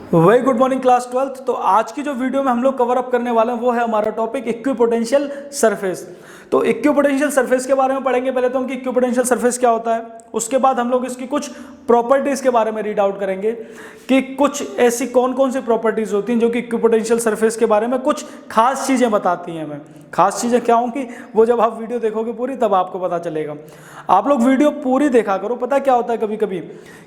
Very good morning class 12th। तो आज की जो वीडियो में हम लोग कवर अप करने वाले हैं वो है हमारा टॉपिक इक्विपोटेंशियल सरफेस। तो इक्विपोटेंशियल सरफेस के बारे में पढ़ेंगे। पहले तो हम कि इक्विपोटेंशियल सरफेस क्या होता है, उसके बाद हम लोग इसकी कुछ प्रॉपर्टीज के बारे में रीड आउट करेंगे कि कुछ ऐसी कौन कौन सी प्रॉपर्टीज होती हैं जो कि इक्विपोटेंशियल सरफेस के बारे में कुछ खास चीज़ें बताती हैं हमें। खास चीज़ें क्या होंगी वो जब आप वीडियो देखोगे पूरी तब आपको पता चलेगा। आप लोग वीडियो पूरी देखा करो। पता क्या होता है कभी कभी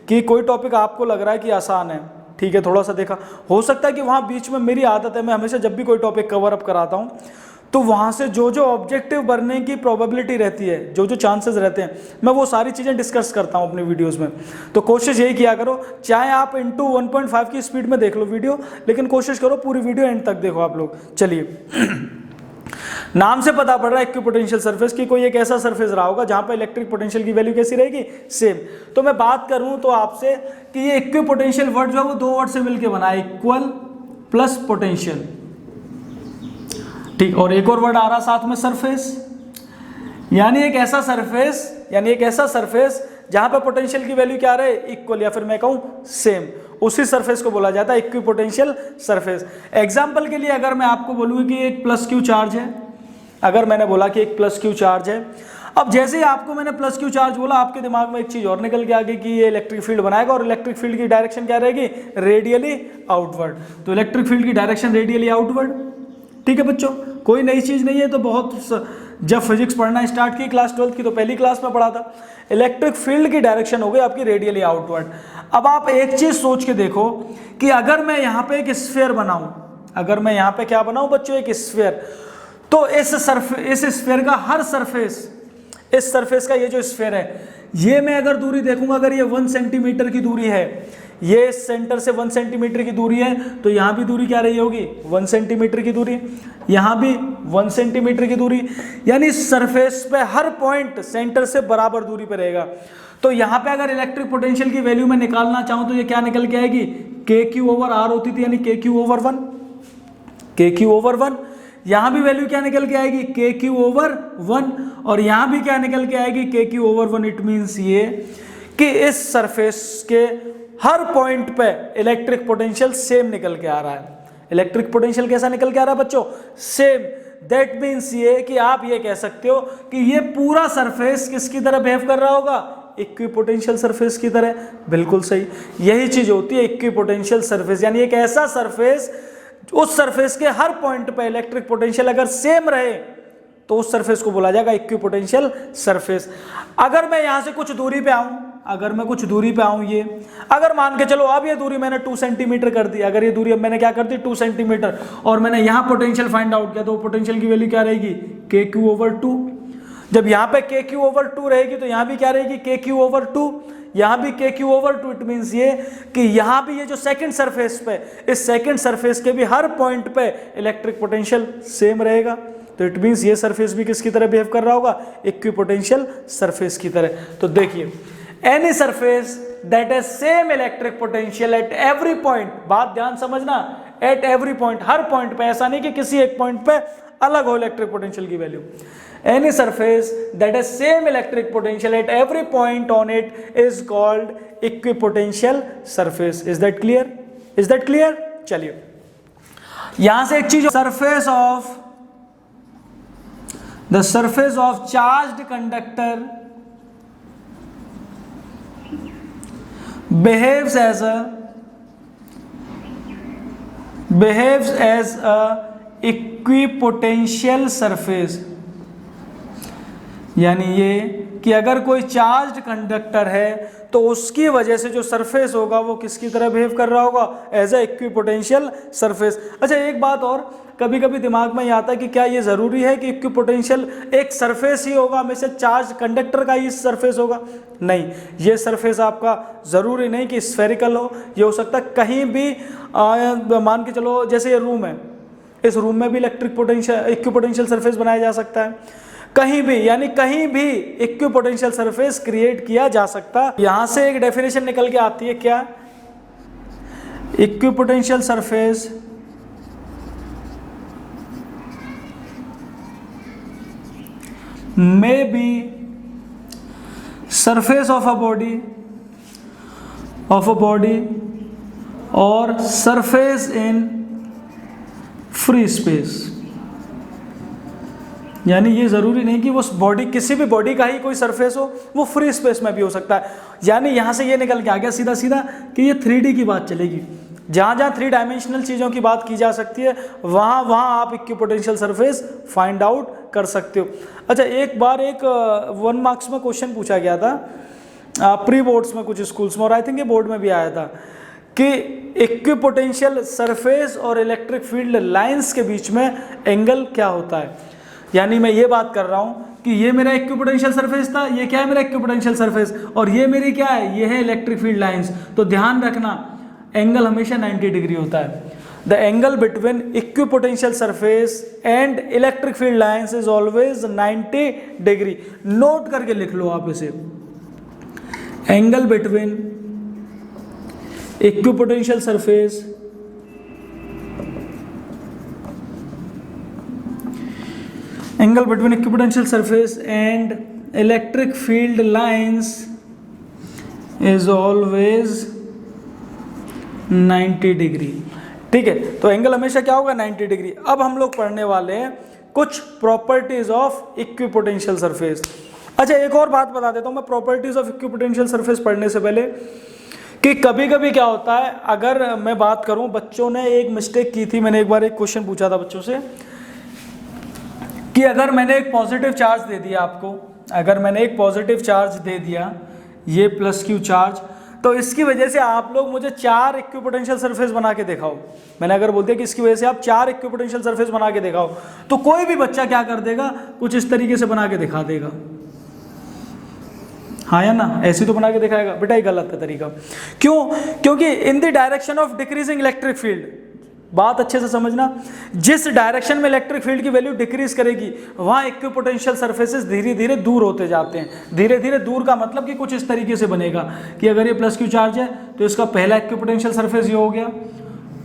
कि कोई टॉपिक आपको लग रहा है कि आसान है, ठीक है, थोड़ा सा देखा, हो सकता है कि वहाँ बीच में मेरी आदत है, मैं हमेशा जब भी कोई टॉपिक कवर अप कराता हूँ तो वहाँ से जो जो ऑब्जेक्टिव बनने की प्रोबेबिलिटी रहती है, जो जो चांसेस रहते हैं, मैं वो सारी चीज़ें डिस्कस करता हूँ अपनी वीडियोस में। तो कोशिश यही किया करो, चाहे आप इंटू 1.5 की स्पीड में देख लो वीडियो, लेकिन कोशिश करो पूरी वीडियो एंड तक देखो आप लोग। चलिए नाम से पता पड़ रहा है इक्विपोटेंशियल सरफेस की कोई एक ऐसा सरफेस रहा होगा जहां पर इलेक्ट्रिक पोटेंशियल की वैल्यू कैसी रहेगी, सेम। तो मैं बात करूं तो आपसे कि ये इक्विपोटेंशियल वर्ड जो है वो दो वर्ड से मिलकर बना है, इक्वल प्लस पोटेंशियल, ठीक। और एक और वर्ड आ रहा साथ में, सरफेस। यानी एक ऐसा सरफेस जहां पर पोटेंशियल की वैल्यू क्या रहे, इक्वल, या फिर मैं कहूं सेम, उसी सरफेस को बोला जाता है इक्विपोटेंशियल सरफेस। एग्जांपल के लिए अगर मैं आपको बोलूं कि एक प्लस क्यू चार्ज है, अगर मैंने बोला कि एक प्लस क्यू चार्ज है, अब जैसे ही आपको मैंने प्लस क्यू चार्ज बोला, आपके दिमाग में एक चीज और निकल के आ गई कि ये इलेक्ट्रिक फील्ड बनाएगा, और इलेक्ट्रिक फील्ड की डायरेक्शन क्या रहेगी, रेडियली आउटवर्ड। तो इलेक्ट्रिक फील्ड की डायरेक्शन रेडियली आउटवर्ड, ठीक है बच्चों, कोई नई चीज नहीं है। तो बहुत जब फिजिक्स पढ़ना स्टार्ट की क्लास 12th की तो पहली क्लास में पढ़ा था, इलेक्ट्रिक फील्ड की डायरेक्शन हो गई आपकी रेडियली आउटवर्ड। अब आप एक चीज सोच के देखो कि अगर मैं यहाँ पे एक स्फीयर बनाऊं, अगर मैं यहाँ पे क्या बनाऊं बच्चों, एक स्फीयर, तो इस स्फीयर का हर सरफेस, इस सरफेस का ये जो स्फीयर है, ये मैं अगर दूरी देखूंगा, अगर ये 1 सेंटीमीटर की दूरी है, ये सेंटर से 1 सेंटीमीटर की दूरी है, तो यहाँ भी दूरी क्या रही होगी, 1 सेंटीमीटर की दूरी, यहाँ भी 1 सेंटीमीटर की दूरी, यानी सरफेस पे हर पॉइंट सेंटर से बराबर दूरी पे रहेगा। तो यहाँ पे अगर इलेक्ट्रिक पोटेंशियल की वैल्यू मैं निकालना चाहूँ तो ये क्या निकल के आएगी, के क्यू ओवर आर होती थी, यानी के क्यू ओवर 1, के क्यू ओवर 1। यहां भी वैल्यू क्या निकल के आएगी, के क्यू ओवर 1, और यहां भी क्या निकल के आएगी, के क्यू ओवर 1। इट मीन्स ये कि इस सरफेस के हर पॉइंट पे इलेक्ट्रिक पोटेंशियल सेम निकल के आ रहा है। इलेक्ट्रिक पोटेंशियल कैसा निकल के आ रहा है बच्चों, सेम। दैट मीन्स ये कि आप ये कह सकते हो कि ये पूरा सरफेस किसकी तरह बिहेव कर रहा होगा, इक्विपोटेंशियल सरफेस की तरह। बिल्कुल सही, यही चीज होती है इक्विपोटेंशियल सरफेस, यानी एक ऐसा सरफेस, उस सरफेस के हर पॉइंट पे इलेक्ट्रिक पोटेंशियल अगर सेम रहे तो उस सरफेस को बोला जाएगा इक्विपोटेंशियल सरफेस। अगर मैं यहां से कुछ दूरी पे आऊं, अगर मैं कुछ दूरी पे आऊं, ये अगर मान के चलो अब ये दूरी मैंने 2 सेंटीमीटर कर दी, अगर ये दूरी अब मैंने क्या कर दी 2 सेंटीमीटर, और मैंने यहां पोटेंशियल फाइंड आउट किया, तो पोटेंशियल की वैल्यू क्या रहेगी, के क्यू ओवर 2। जब यहाँ पे के क्यू ओवर 2 रहेगी तो यहाँ भी क्या रहेगी, के क्यू ओवर 2, यहाँ भी के क्यू ओवर 2। इट मीन्स ये कि यहाँ भी ये जो सेकंड सरफेस पे, इस सेकंड सरफेस के भी हर पॉइंट पे इलेक्ट्रिक पोटेंशियल सेम रहेगा। तो इट मीन्स ये सरफेस भी किसकी तरह बिहेव कर रहा होगा, इक्विपोटेंशियल सरफेस की तरह। तो देखिए, any surface that has same electric potential at every point, बात ध्यान समझना, at every point, her point पे, ऐसा नहीं कि किसी एक पॉइंट पे अलग हो इलेक्ट्रिक पोटेंशियल की value. Any surface that has same electric potential at every point on it is called equipotential surface. Is that clear? Is that clear? चलिए यहां से एक चीज, the surface of charged conductor behaves as a equipotential surface। यानी ये कि अगर कोई चार्ज्ड कंडक्टर है तो उसकी वजह से जो सरफेस होगा वो किसकी तरह बिहेव कर रहा होगा, एज ए इक्विपोटेंशियल सरफेस। अच्छा एक बात और, कभी कभी दिमाग में ये आता है कि क्या ये जरूरी है कि इक्विपोटेंशियल एक सरफेस ही होगा, हमेशा चार्ज कंडक्टर का ही सरफेस होगा? नहीं, ये सरफेस आपका जरूरी नहीं कि स्फेरिकल हो, ये हो सकता है कहीं भी, मान के चलो जैसे ये रूम है, इस रूम में भी इक्विपोटेंशियल सरफेस बनाया जा सकता है, कहीं भी, यानी कहीं भी इक्विपोटेंशियल सरफेस क्रिएट किया जा सकता। यहां से एक डेफिनेशन निकल के आती है, क्या, equipotential surface may be surface of a body और सरफेस इन फ्री स्पेस। यानी ये ज़रूरी नहीं कि वो बॉडी, किसी भी बॉडी का ही कोई सरफेस हो, वो फ्री स्पेस में भी हो सकता है। यानी यहाँ से ये निकल के आ गया सीधा सीधा कि ये 3D की बात चलेगी। जहाँ जहाँ 3 डायमेंशनल चीज़ों की बात की जा सकती है, वहाँ वहाँ आप इक्विपोटेंशियल सरफेस फाइंड आउट कर सकते हो। अच्छा, एक बार एक 1 मार्क्स में क्वेश्चन पूछा गया था प्री बोर्ड्स में कुछ स्कूल्स में, और आई थिंक ये बोर्ड में भी आया था कि इक्विपोटेंशियल सरफेस और इलेक्ट्रिक फील्ड लाइंस के बीच में एंगल क्या होता है। यानी मैं ये बात कर रहा हूँ कि ये मेरा इक्विपोटेंशियल सरफेस था, ये क्या है मेरा इक्विपोटेंशियल सरफेस, और ये मेरी क्या है, ये है इलेक्ट्रिक फील्ड लाइंस। तो ध्यान रखना एंगल हमेशा 90 डिग्री होता है। The angle between equipotential surface and electric field lines is always 90 degree. Note करके लिख लो आप इसे, angle between equipotential surface angle between equipotential surface and electric field lines is always 90 degree. ठीक है, तो एंगल हमेशा क्या होगा, 90 डिग्री। अब हम लोग पढ़ने वाले हैं कुछ प्रॉपर्टीज ऑफ इक्विपोटेंशियल सरफेस। अच्छा, एक और बात बता देता हूं मैं प्रॉपर्टीज ऑफ इक्विपोटेंशियल सरफेस पढ़ने से पहले, कि कभी कभी क्या होता है, अगर मैं बात करूं, बच्चों ने एक मिस्टेक की थी। मैंने एक बार एक क्वेश्चन पूछा था बच्चों से कि अगर मैंने एक पॉजिटिव चार्ज दे दिया आपको, अगर मैंने एक पॉजिटिव चार्ज दे दिया, ये प्लस क्यू चार्ज, तो इसकी वजह से आप लोग मुझे 4 इक्विपोटेंशियल सरफेस बना के दिखाओ। मैंने अगर बोल दिया कि इसकी वजह से आप 4 इक्विपोटेंशियल सरफेस बना के दिखाओ, तो कोई भी बच्चा क्या कर देगा, कुछ इस तरीके से बना के दिखा देगा। हाँ या ना, ऐसे तो बना के दिखाएगा। बेटा ये गलत है तरीका। क्यों? क्योंकि in the direction of decreasing electric field, बात अच्छे से समझना, जिस डायरेक्शन में इलेक्ट्रिक फील्ड की वैल्यू डिक्रीज करेगी, वहाँ इक्विपोटेंशियल सरफेसेस धीरे धीरे दूर होते जाते हैं। धीरे धीरे दूर का मतलब कि कुछ इस तरीके से बनेगा कि अगर ये प्लस क्यू चार्ज है तो इसका पहला इक्विपोटेंशियल सरफेस ये हो गया,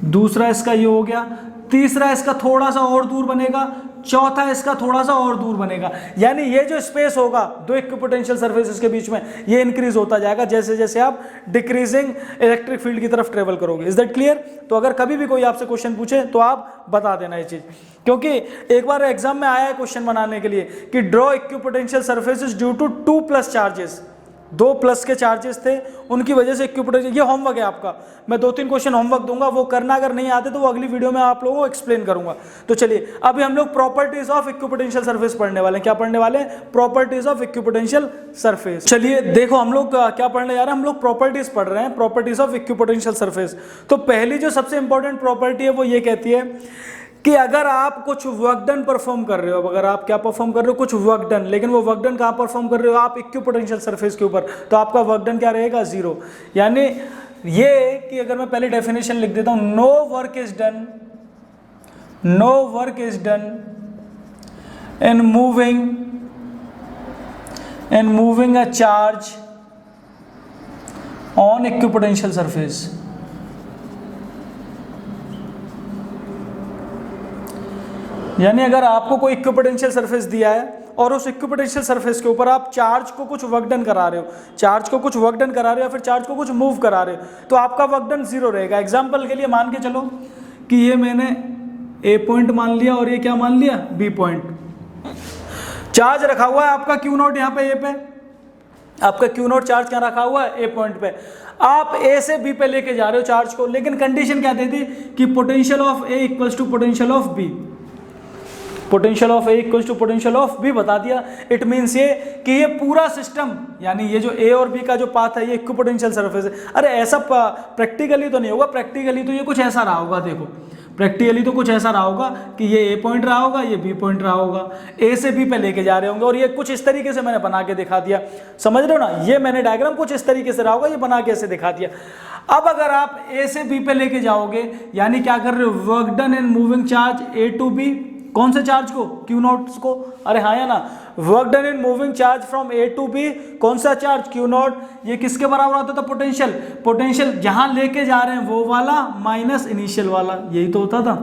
दूसरा इसका ये हो गया, तीसरा इसका थोड़ा सा और दूर बनेगा, चौथा इसका थोड़ा सा और दूर बनेगा। यानी ये जो स्पेस होगा दो इक्विपोटेंशियल सरफेसेस के बीच में, ये इंक्रीज होता जाएगा जैसे जैसे आप डिक्रीजिंग इलेक्ट्रिक फील्ड की तरफ ट्रेवल करोगे। Is that clear? तो अगर कभी भी कोई आपसे क्वेश्चन पूछे तो आप बता देना ये चीज, क्योंकि एक बार एग्जाम में आया है क्वेश्चन बनाने के लिए कि draw equipotential surfaces due to 2 plus charges. 2 plus के चार्जेस थे, उनकी वजह से इक्विपोटेंशियल, ये होमवर्क है आपका, मैं 2-3 क्वेश्चन होमवर्क दूंगा, वो करना। अगर नहीं आते तो वो अगली वीडियो में आप लोगों को एक्सप्लेन करूंगा। तो चलिए अभी हम लोग प्रॉपर्टीज ऑफ इक्विपोटेंशियल सरफेस पढ़ने वाले हैं। क्या पढ़ने वाले हैं? Properties of equipotential surface. चलिए देखो, हम लोग क्या पढ़ने जा रहे हैं, हम लोग प्रॉपर्टीज पढ़ रहे हैं, प्रॉपर्टीज ऑफ इक्विपोटेंशियल सरफेस। तो पहली जो सबसे इंपॉर्टेंट प्रॉपर्टी है वो ये कहती है कि अगर आप कुछ वर्क डन परफॉर्म कर रहे हो, अगर आप क्या परफॉर्म कर रहे हो, कुछ वर्क डन, लेकिन वो वर्क डन कहाँ परफॉर्म कर रहे हो, आप इक्विपोटेंशियल सरफेस के ऊपर, तो आपका वर्क डन क्या रहेगा? 0। यानी ये कि अगर मैं पहले डेफिनेशन लिख देता हूं, no work is done in moving a charge on equipotential surface. यानी अगर आपको कोई इक्विपोटेंशियल सरफेस दिया है और उस इक्विपोटेंशियल सरफेस के ऊपर आप चार्ज को कुछ वर्क डन करा रहे हो, चार्ज को कुछ वर्क डन करा रहे हो या फिर चार्ज को कुछ मूव करा रहे हो, तो आपका वर्क डन 0 रहेगा। एग्जांपल के लिए मान के चलो कि ये मैंने ए पॉइंट मान लिया और ये क्या मान लिया? B point. चार्ज रखा हुआ है आपका क्यू नॉट, यहाँ पे ए पे आपका क्यू नॉट चार्ज क्या रखा हुआ है? ए पॉइंट पे। आप ए से बी पे लेके जा रहे हो चार्ज को, लेकिन कंडीशन क्या दे दी कि potential of A equals to potential of B. Potential of A equals to potential of B बता दिया। इट मीन्स ये कि ये पूरा सिस्टम, यानी ये जो ए और बी का जो पाथ है ये इक्विपोटेंशियल सरफेस है। अरे ऐसा प्रैक्टिकली तो नहीं होगा, प्रैक्टिकली तो ये कुछ ऐसा रहा होगा। देखो प्रैक्टिकली तो कुछ ऐसा रहा होगा कि ये ए पॉइंट रहा होगा, ये बी पॉइंट रहा होगा, ए से बी पे लेके जा रहे होंगे, और ये कुछ इस तरीके से मैंने बना के दिखा दिया। समझ रहे हो ना? ये मैंने डायग्राम कुछ इस तरीके से रहा होगा, ये बना के ऐसे दिखा दिया। अब अगर आप ए से बी पे लेके जाओगे, यानी क्या कर रहे हो? Work done in moving charge A to B. कौन से चार्ज को? क्यू नॉट को। अरे हाँ या ना? Work done in moving charge from A to B. कौन सा चार्ज? Q not. ये किसके बराबर होता था? पोटेंशियल। पोटेंशियल जहां लेके जा रहे हैं वो वाला माइनस इनिशियल वाला, यही तो होता था।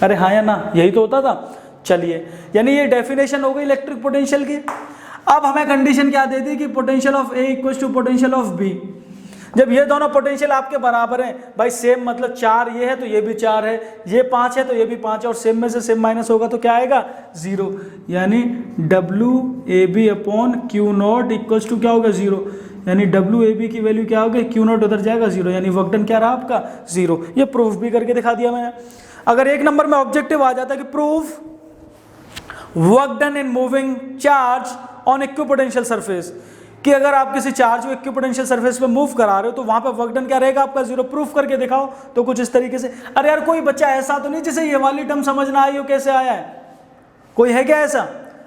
अरे हाँ या ना? यही तो होता था। चलिए, यानी ये डेफिनेशन हो गई इलेक्ट्रिक पोटेंशियल की। अब हमें कंडीशन क्या दे दी कि potential of A equals to potential of B. जब ये दोनों पोटेंशियल आपके बराबर हैं भाई, सेम मतलब 4 ये है तो ये भी 4 है, ये 5 है तो ये भी 5 है, और सेम में से सेम माइनस होगा तो क्या आएगा 0, यानी WAB upon Q0 equals to क्या होगा 0, यानी WAB की वैल्यू क्या होगी, Q0 उधर जाएगा 0, यानी वर्क डन क्या रहा आपका 0। ये प्रूफ भी करके दिखा दिया मैंने। अगर एक नंबर में ऑब्जेक्टिव आ जाता है कि proof work done in moving charge on equipotential surface, कि अगर आप किसी चार्ज को इक्विपोटेंशियल सरफेस पे मूव करा रहे हो तो वहां पे वर्क डन क्या रहेगा आपका 0, प्रूफ करके दिखाओ। तो कुछ इस तरीके से, अरे यार कोई बच्चा ऐसा तो नहीं जिसे ये वाली टर्म समझ ना आई हो, कैसे आया है, कोई है क्या ऐसा?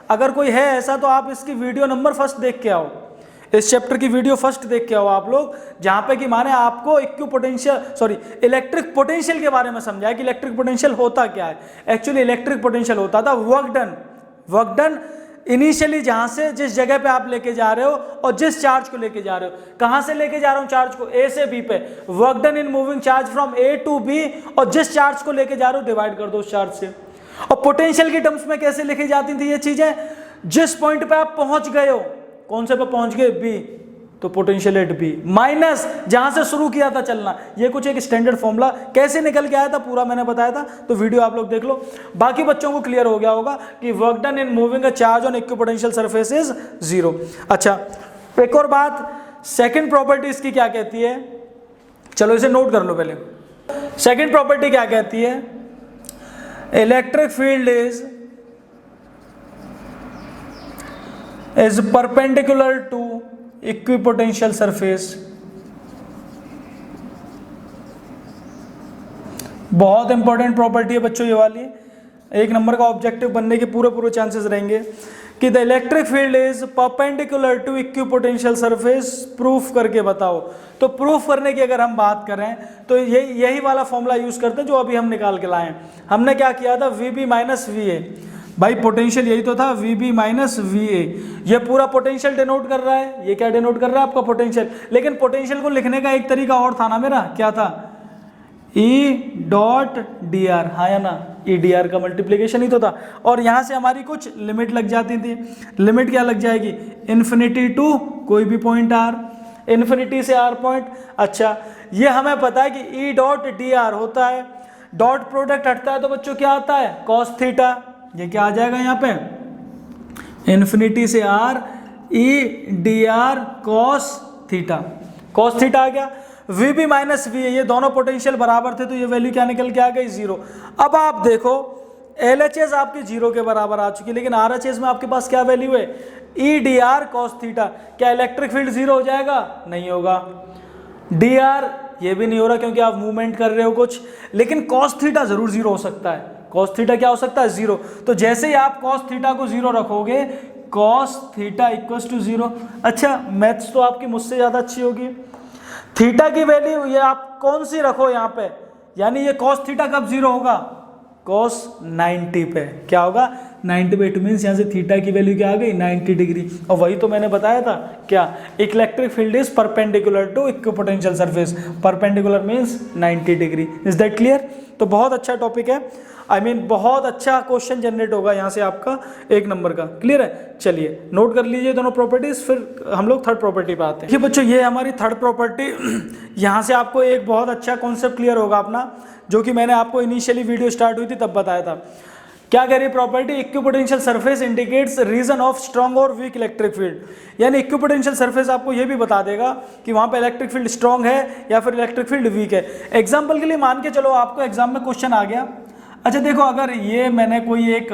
अगर कोई है ऐसा तो आप इसकी वीडियो नंबर फर्स्ट देख के आओ, इस चैप्टर की वीडियो फर्स्ट देख के आओ आप लोग, जहां पे कि माने आपको इलेक्ट्रिक पोटेंशियल के बारे में समझाया कि इलेक्ट्रिक पोटेंशियल होता क्या है। एक्चुअली इलेक्ट्रिक पोटेंशियल होता था वर्क डन इनिशियली जहां से जिस जगह पे आप लेके जा रहे हो और जिस चार्ज को लेके जा रहे हो, कहां से लेके जा रहा हूं चार्ज को, ए से बी पे, work done in moving charge from A to B, और जिस चार्ज को लेके जा रहे हो डिवाइड कर दो उस चार्ज से। और पोटेंशियल की टर्म्स में कैसे लिखी जाती थी ये चीजें, जिस पॉइंट पे आप पहुंच गए हो, कौन से पे पहुंच गए, बी, तो पोटेंशियल एट बी, माइनस जहां से शुरू किया था चलना। ये कुछ एक स्टैंडर्ड फॉर्मूला कैसे निकल के आया था पूरा मैंने बताया था, तो वीडियो आप लोग देख लो। बाकी बच्चों को क्लियर हो गया होगा कि work done in moving a charge on equipotential surface is 0। अच्छा, एक और बात, सेकंड प्रॉपर्टी इसकी क्या कहती है, चलो इसे नोट कर लो पहले। सेकंड प्रॉपर्टी क्या कहती है, electric field is perpendicular to equipotential surface. बहुत इंपॉर्टेंट प्रॉपर्टी है बच्चों ये वाली, एक नंबर का ऑब्जेक्टिव बनने के पूरे चांसेस रहेंगे कि the electric field is perpendicular to equipotential surface, proof करके बताओ। तो प्रूफ करने की अगर हम बात करें तो यही वाला फॉर्मूला यूज करते हैं जो अभी हम निकाल के लाए हैं। हमने क्या किया था, VB माइनस VA, भाई पोटेंशियल यही तो था VB माइनस VA, ये पूरा पोटेंशियल डिनोट कर रहा है, ये क्या डिनोट कर रहा है आपका पोटेंशियल। लेकिन पोटेंशियल को लिखने का एक तरीका और था ना मेरा, क्या था, E.dr, हाँ या ना, EDR का मल्टीप्लीकेशन ही तो था। और यहाँ से हमारी कुछ लिमिट लग जाती थी, लिमिट क्या लग जाएगी, इन्फिनिटी टू कोई भी पॉइंट R, इन्फिनिटी से R पॉइंट। अच्छा, ये हमें पता है कि E.dr होता है, डॉट प्रोडक्ट हटता है तो बच्चों क्या आता है, कॉस थीटा। ये क्या आ जाएगा यहाँ पे, इन्फिनिटी से R, E.dr cos theta, cos theta आ गया। VB माइनस VA, ये दोनों पोटेंशियल बराबर थे तो ये वैल्यू क्या निकल के आ गई 0। अब आप देखो LHS आपकी 0 के बराबर आ चुकी है, लेकिन RHS में आपके पास क्या वैल्यू है, E.dr cos थीटा। क्या इलेक्ट्रिक फील्ड 0 हो जाएगा, नहीं होगा। dr ये भी नहीं हो रहा क्योंकि आप मूवमेंट कर रहे हो कुछ, लेकिन cos थीटा जरूर 0 हो सकता है। cos थीटा क्या हो सकता है, 0। तो जैसे ही आप cos थीटा को 0 रखोगे, cos थीटा इक्वल्स टू 0। अच्छा, मैथ्स तो आपकी मुझसे ज्यादा अच्छी होगी। थीटा की वैल्यू ये आप कौन सी रखो यहाँ पे, यानी ये cos थीटा कब 0 होगा, cos 90 पे, क्या होगा 90 पे। इट मीन्स यहाँ से थीटा की वैल्यू क्या आ गई 90 डिग्री। और वही तो मैंने बताया था, क्या, electric field is perpendicular to equipotential surface, perpendicular means 90 degree. Is that clear? तो बहुत अच्छा टॉपिक है, बहुत अच्छा क्वेश्चन जनरेट होगा यहाँ से आपका 1 नंबर का। क्लियर है? चलिए नोट कर लीजिए दोनों प्रॉपर्टीज, फिर हम लोग थर्ड प्रॉपर्टी पे आते हैं। देखिए बच्चों, ये हमारी थर्ड प्रॉपर्टी, यहाँ से आपको एक बहुत अच्छा कॉन्सेप्ट क्लियर होगा अपना, जो कि मैंने आपको इनिशियली वीडियो स्टार्ट हुई थी तब बताया था। क्या कह रही है property, equipotential surface indicates region of strong और वीक इलेक्ट्रिक फील्ड। यानी इक्विपोटेंशियल सरफेस आपको ये भी बता देगा कि वहाँ पे इलेक्ट्रिक फील्ड स्ट्रॉन्ग है या फिर इलेक्ट्रिक फील्ड वीक है। एग्जाम्पल के लिए मान के चलो आपको एग्जाम में क्वेश्चन आ गया, अच्छा देखो अगर ये मैंने कोई एक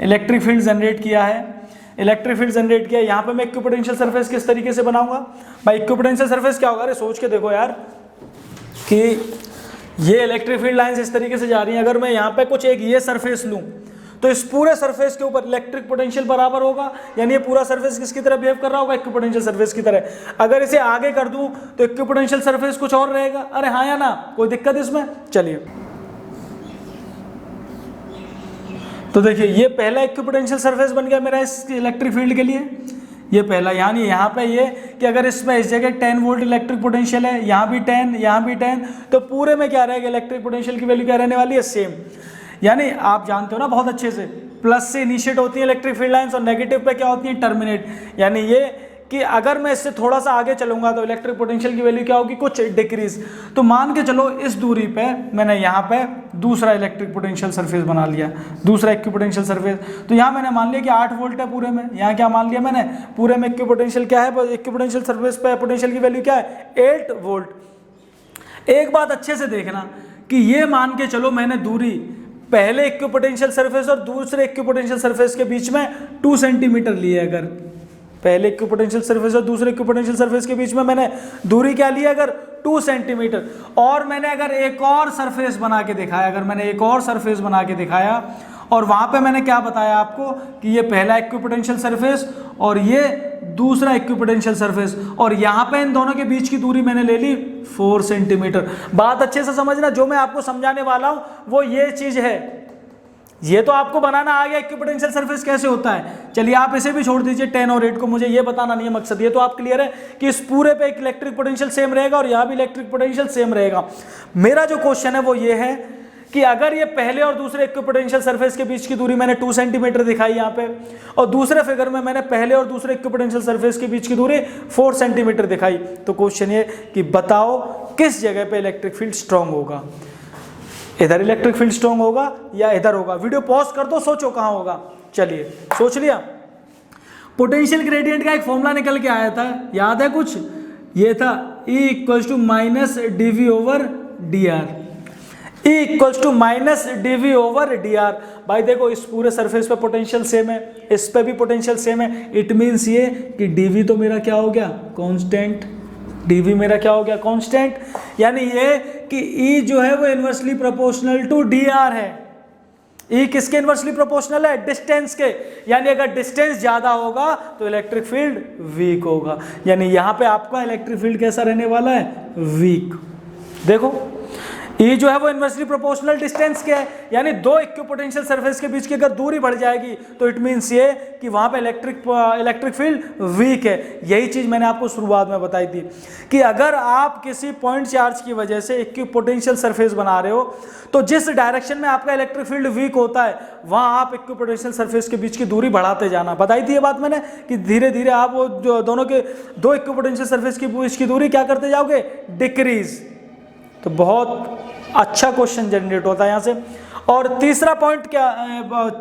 इलेक्ट्रिक फील्ड जनरेट किया है, इलेक्ट्रिक फील्ड जनरेट किया, यहाँ पे मैं इक्विपोटेंशियल सरफेस किस तरीके से बनाऊंगा भाई। इक्विपोटेंशियल सरफेस क्या होगा, अरे सोच के देखो यार कि ये इलेक्ट्रिक फील्ड लाइंस इस तरीके से जा रही हैं, अगर मैं यहाँ पे कुछ एक ये सरफेस लूँ तो इस पूरे सरफेस के ऊपर इलेक्ट्रिक पोटेंशियल बराबर होगा, यानी ये पूरा सरफेस किसकी तरह बिहेव कर रहा होगा, इक्विपोटेंशियल सरफेस की तरह। अगर इसे आगे कर दूं तो इक्विपोटेंशियल सरफेस कुछ और रहेगा, अरे हाँ या ना, कोई दिक्कत इसमें? चलिए तो देखिए ये पहला इक्विपोटेंशियल सरफेस बन गया मेरा इस इलेक्ट्रिक फील्ड के लिए, ये पहला। यानी यहाँ पे ये कि अगर इसमें इस जगह 10 वोल्ट इलेक्ट्रिक पोटेंशियल है, यहाँ भी 10, यहाँ भी 10, तो पूरे में क्या रहेगा, इलेक्ट्रिक पोटेंशियल की वैल्यू क्या रहने वाली है, सेम। यानी आप जानते हो ना बहुत अच्छे से, प्लस से इनिशिएट होती है इलेक्ट्रिक फील्ड लाइंस और नेगेटिव पे क्या होती है, टर्मिनेट। यानी ये कि अगर मैं इससे थोड़ा सा आगे चलूंगा तो इलेक्ट्रिक पोटेंशियल की वैल्यू क्या होगी, कुछ डिक्रीज। तो मान के चलो इस दूरी पे मैंने यहाँ पे दूसरा इलेक्ट्रिक पोटेंशियल सरफेस बना लिया, दूसरा इक्विपोटेंशियल सरफेस। तो यहाँ मैंने मान लिया कि 8 वोल्ट है पूरे में, यहाँ क्या मान लिया मैंने, पूरे में इक्विपोटेंशियल क्या है, इक्विपोटेंशियल सरफेस पे पोटेंशियल की वैल्यू क्या है, 8 वोल्ट। एक बात अच्छे से देखना कि ये मान के चलो मैंने दूरी पहले इक्विपोटेंशियल सरफेस और दूसरे इक्विपोटेंशियल सरफेस के बीच में 2 सेंटीमीटर ली है। अगर पहले इक्विपोटेंशियल सरफेस और दूसरे इक्विपोटेंशियल सरफेस के बीच में मैंने दूरी क्या ली है, अगर 2 सेंटीमीटर, और मैंने अगर एक और सरफेस बना के दिखाया, अगर मैंने एक और सरफेस बना के दिखाया और वहां पे मैंने क्या बताया आपको कि ये पहला इक्विपोटेंशियल सरफेस और ये दूसरा इक्विपोटेंशियल सरफेस, और यहाँ पे इन दोनों के बीच की दूरी मैंने ले ली 4 सेंटीमीटर। बात अच्छे से समझना, जो मैं आपको समझाने वाला हूं वो ये चीज है। ये तो आपको बनाना आ गया इक्विपोटेंशियल सरफेस कैसे होता है। चलिए आप इसे भी छोड़ दीजिए 10 और 8 को, मुझे ये बताना नहीं है मकसद। ये तो आप क्लियर है कि इस पूरे पे इलेक्ट्रिक पोटेंशियल सेम रहेगा और यहाँ भी इलेक्ट्रिक पोटेंशियल सेम रहेगा। मेरा जो क्वेश्चन है वो ये है कि अगर ये पहले और दूसरे इक्विपोटेंशियल सरफेस के बीच की दूरी मैंने 2 सेंटीमीटर दिखाई यहाँ पे, और दूसरे फिगर में मैंने पहले और दूसरे इक्विपोटेंशियल सरफेस के बीच की दूरी 4 सेंटीमीटर दिखाई, तो क्वेश्चन ये कि बताओ किस जगह पे इलेक्ट्रिक फील्ड स्ट्रांग होगा, इधर इलेक्ट्रिक फील्ड स्ट्रांग होगा या इधर होगा। वीडियो पॉज कर दो, सोचो कहां होगा। चलिए सोच लिया। पोटेंशियल ग्रेडियंट का एक फॉर्मूला निकल के आया था, याद है कुछ, ये था E = -dV/dr, E = -dV/dr। भाई देखो इस पूरे सरफेस पे पोटेंशियल सेम है, इस पे भी पोटेंशियल सेम है, इट मीन्स ये कि dV तो मेरा क्या हो गया, कांस्टेंट, dV मेरा क्या हो गया, कांस्टेंट। यानी ये कि E जो है वो इनवर्सली प्रोपोर्शनल टू dr है। E किसके इनवर्सली प्रोपोर्शनल है, डिस्टेंस के। यानी अगर डिस्टेंस ज्यादा होगा तो इलेक्ट्रिक फील्ड वीक होगा। यानी यहां पे आपका इलेक्ट्रिक फील्ड कैसा रहने वाला है, वीक। देखो E जो है वो इनवर्सली प्रोपोर्शनल डिस्टेंस के है, यानी दो इक्विपोटेंशियल सरफेस के बीच की अगर दूरी बढ़ जाएगी तो इट मींस ये कि वहां पे इलेक्ट्रिक फील्ड वीक है। यही चीज मैंने आपको शुरुआत में बताई थी कि अगर आप किसी पॉइंट चार्ज की वजह से इक्विपोटेंशियल सरफेस बना रहे हो तो जिस डायरेक्शन में आपका इलेक्ट्रिक फील्ड वीक होता है वहां आप इक्विपोटेंशियल सरफेस के बीच की दूरी बढ़ाते जाना। बताई थी ये बात मैंने कि धीरे धीरे आप वो जो दोनों के दो इक्विपोटेंशियल सरफेस के बीच की दूरी क्या करते जाओगे, डिक्रीज। तो बहुत अच्छा क्वेश्चन जनरेट होता है यहाँ से। और तीसरा पॉइंट क्या,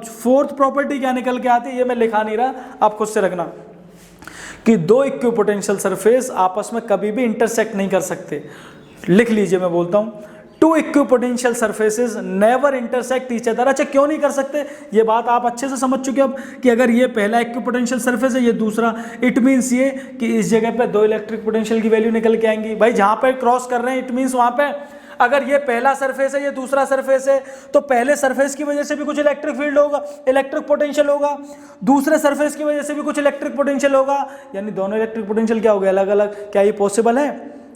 फोर्थ प्रॉपर्टी क्या निकल के आती है, ये मैं लिखा नहीं रहा, आप खुद से रखना कि दो इक्विपोटेंशियल सरफेस आपस में कभी भी इंटरसेक्ट नहीं कर सकते। लिख लीजिए, मैं बोलता हूँ, two equipotential surfaces never intersect each other. अच्छा क्यों नहीं कर सकते, ये बात आप अच्छे से समझ चुके अब कि अगर ये पहला इक्विपोटेंशियल सरफेस है, ये दूसरा, इट मीन्स ये कि इस जगह पे दो इलेक्ट्रिक पोटेंशियल की वैल्यू निकल के आएंगी। भाई जहां पे क्रॉस कर रहे हैं इट मीन्स वहां पे अगर ये पहला सरफेस है ये दूसरा सरफेस है तो पहले सरफेस की वजह से भी कुछ इलेक्ट्रिक फील्ड होगा, इलेक्ट्रिक पोटेंशियल होगा, दूसरे सरफेस की वजह से भी कुछ इलेक्ट्रिक पोटेंशियल होगा। यानी दोनों इलेक्ट्रिक पोटेंशियल क्या हो गए, अलग अलग। क्या ये पॉसिबल है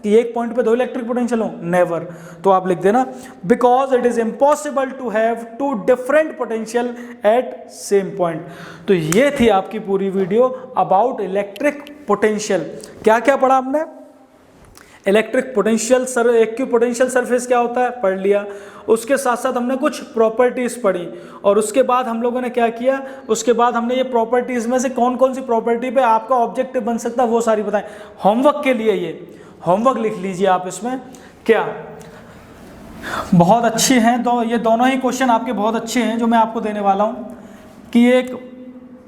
कि एक पॉइंट पे दो इलेक्ट्रिक पोटेंशियल हो, नेवर। तो आप लिख देना because it is impossible to have two different potential at same point. तो ये थी आपकी पूरी वीडियो अबाउट इलेक्ट्रिक पोटेंशियल। क्या क्या पढ़ा हमने, इलेक्ट्रिक पोटेंशियल इक्विपोटेंशियल सरफेस क्या होता है पढ़ लिया, उसके साथ साथ हमने कुछ प्रॉपर्टीज पढ़ी, और उसके बाद हम लोगों ने क्या किया, उसके बाद हमने ये प्रॉपर्टीज में से कौन कौन सी प्रॉपर्टी पे आपका ऑब्जेक्टिव बन सकता है वो सारी बताएं। होमवर्क के लिए ये होमवर्क लिख लीजिए आप इसमें, क्या बहुत अच्छे हैं तो ये दोनों ही क्वेश्चन आपके बहुत अच्छे हैं जो मैं आपको देने वाला हूँ कि एक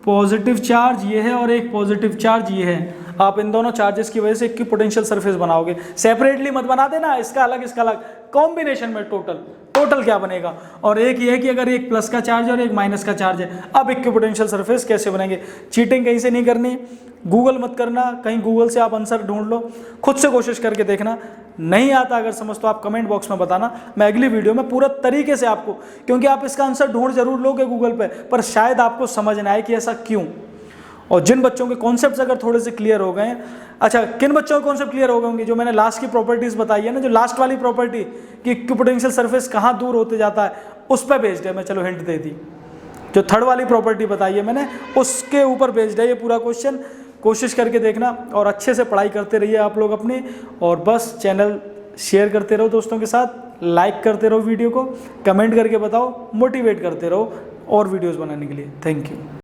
पॉजिटिव चार्ज ये है और एक पॉजिटिव चार्ज ये है। आप इन दोनों चार्जेस की वजह से इक्विपोटेंशियल सरफेस बनाओगे, सेपरेटली मत बना देना, इसका अलग इसका अलग, कॉम्बिनेशन में टोटल क्या बनेगा। और एक ये है कि अगर एक प्लस का चार्ज है और एक माइनस का चार्ज है, अब इक्विपोटेंशियल सरफेस कैसे बनेंगे। चीटिंग कहीं से नहीं करनी, गूगल मत करना, कहीं गूगल से आप आंसर ढूंढ लो, खुद से कोशिश करके देखना। नहीं आता अगर समझ तो आप कमेंट बॉक्स में बताना, मैं अगली वीडियो में पूरा तरीके से आपको, क्योंकि आप इसका आंसर ढूंढ जरूर लोगे गूगल पर शायद आपको समझ ना आए कि ऐसा क्यों। और जिन बच्चों के कॉन्सेप्ट्स अगर थोड़े से क्लियर हो गए हैं, अच्छा किन बच्चों के कॉन्सेप्ट क्लियर हो गए होंगे, जो मैंने लास्ट की प्रॉपर्टीज बताई है ना, जो लास्ट वाली प्रॉपर्टी कि इक्विपोटेंशियल सरफेस कहाँ दूर होते जाता है उस पर बेस्ड है। मैं चलो हिंट दे दी, जो थर्ड वाली प्रॉपर्टी बताई है मैंने उसके ऊपर बेस्ड है ये पूरा क्वेश्चन। कोशिश करके देखना और अच्छे से पढ़ाई करते रहिए आप लोग अपनी, और बस चैनल शेयर करते रहो दोस्तों के साथ, लाइक करते रहो वीडियो को, कमेंट करके बताओ, मोटिवेट करते रहो और वीडियोज़ बनाने के लिए। Thank you.